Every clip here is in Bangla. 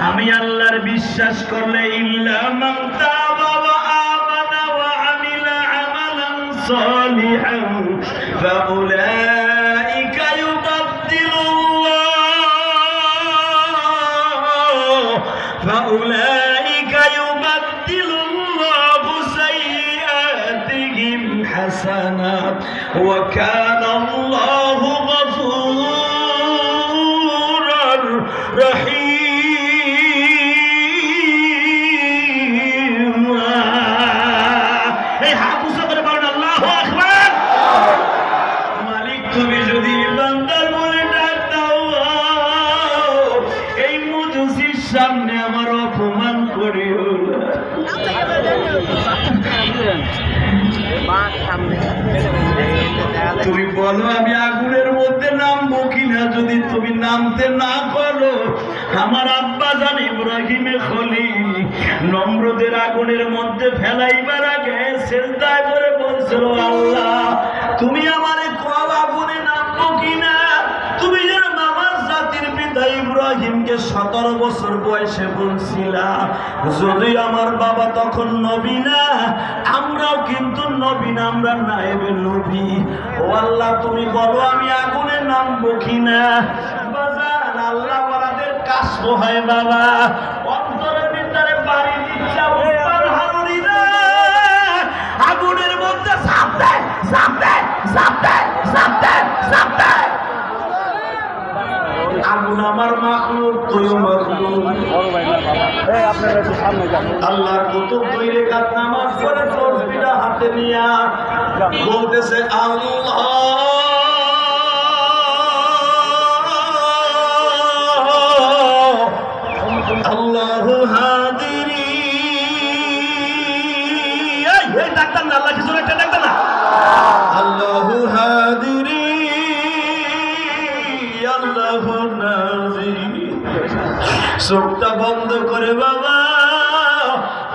আমি আল্লাহর বিশ্বাস করলে ইল্লা মান তাবা ওয়া আমানা ওয়া আমিলা আমালান সালিহান ফাউলাইকা ইউবাদদিলুল্লাহু সাইয়্যাতিহিম হাসানাত ওয়া কানা আল্লাহু গফুরার রহিম। এই হাত উঁচু করে বলেন আল্লাহু আকবার। মালিক তুমি যদি বান্দার মনে ডাক দাও, এই মুজুসির সামনে আমার অপমান করিও না। তুমি বলো আমি আগুনের মধ্যে নামবো কিনা, যদি তুমি নামতে না করো, আমার আব্বা জান ইব্রাহিমে খলিল নমরুদের আগুনের মধ্যে ফেলাইবার আগে সিজদায় করে বলছিল, আল্লাহ তুমি আমারে কও আগুনে নামবো কিনা। তুমি যেন আমার জাতির পিতা ইব্রাহিমকে 17 বছর বয়সে বলছিলা, যদি আমার বাবা তখন নবী না, আমরাও কিন্তু নবী না, আমরা নায়েবে নবী। ও আল্লাহ তুমি বলো আমি আগুনে নামবো কিনা। বাজান আল্লাহ ওয়ালাদের কাশফ হয় বাবা, অন্তরের ভিতরে বাড়ি দিচ্ছে আগুনের মধ্যে ঝাঁপ দেয়, ঝাঁপ দেয়, ঝাঁপ দেয়, ঝাঁপ দেয়, ঝাঁপ দেয়। আগুন আমার মাখলুক, তুইও মাখলুক। আল্লাহর কুতুব 2 রাকাত নামাজ পড়ে তসবিহটা হাতে নিয়া বলতেছে, আল্লাহ আল্লাহু হাদিরি। এই ডাক্তার না, আল্লাহ কিছু একটা ডাক্তার না, আল্লাহু হাদিরি আল্লাহু নাজিরি। চোখটা বন্ধ করে বাবা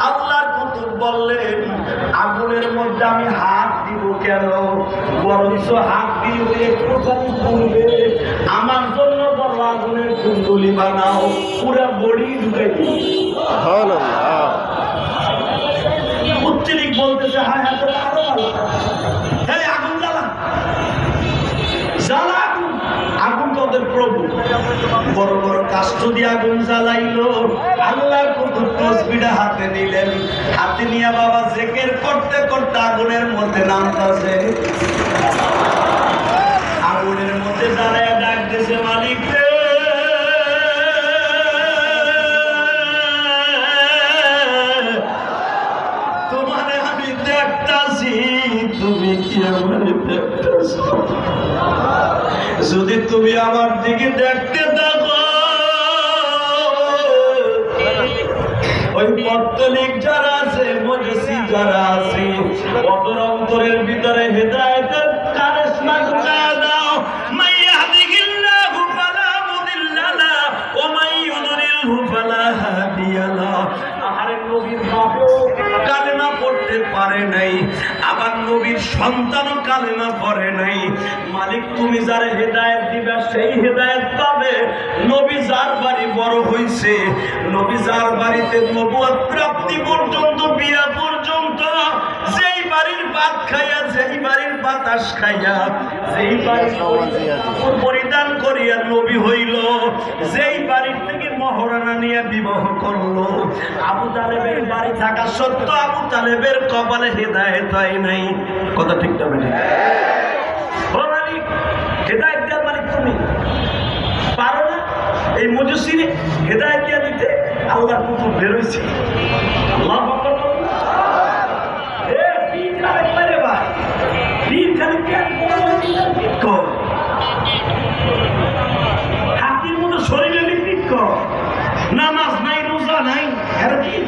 আল্লাহর কুতুব বললেন, আগুনের মধ্যে আমি হাত দিব কেন, বরঞ্চ হাত দিয়ে একটুখানি পড়বে আমার জন্য বড় আগুনের কুণ্ডলি বানাও, পুরো বডি ঢুকে দিই। উচ্চরিক বলতেছে, হায় হায় তোরা আরো হ্যাঁ আগুন জ্বালা, জ্বালা আগুন। আগুন তো ওদের প্রভু, বড় বড় কাষ্ঠ দিয়ে আগুন জ্বালাইলো। আল্লাহর কুতুব তসবিহটা হাতে নিলেন, হাতে নিয়ে বাবা জিকির করতে করতে আগুনের মধ্যে নামতাছে। আগুনের মধ্যে দাঁড়ায় ডাকতেছে, মালিক রে তোমারে আমি দেখতাছি, তুমি কি আমারে দেখতাছ? যদি তুমি আমার দিকে দেখতে থাকো, ওই পত্তলিক যারা আছে, মুজসি যারা আছে, ওদের অন্তরের ভিতরে হেদায়েতের কারিশমা ঢুকায় দাও। মাইয়াহদিহিল্লাহু ফালা মুদিল্লা লাহু ওয়া মান ইউদ্লিলহু ফালা হাদিয়া লাহু। আরে নবীর বাপও কালেমা পড়তে পারে নাই, আবার নবীর সন্তানও কালেমা পড়ে নাই। মালিক তুমি যারা হেদায়েত দিবা সেই হেদায়েত পাবে। নবী যার বাড়ি বড় হইছে, নবী যার বাড়িতে নবুয়ত প্রাপ্তি পর্যন্ত, বিয়া পর্যন্ত, যেই বাড়ির ভাত খাইয়া, যেই বাড়ির বাতাস খাইয়া, যেই বাড়ির পরিধান করিয়া নবী হইল, যেই বাড়ির থেকে মহারানা নিয়ে বিবাহ করলো, আবু তালেবের বাড়ি থাকা সত্ত্বেও আবু তালেবের কপালে হেদায়েত হয় নাই। কথা ঠিক না বেঠিক? হেদায়েত দেওয়ার মালিক তুমি পারো না? এই মুজসিরে হেদায়েত দিয়া দিতে আল্লাহর কুতুব বেরোইছে। আল্লাহু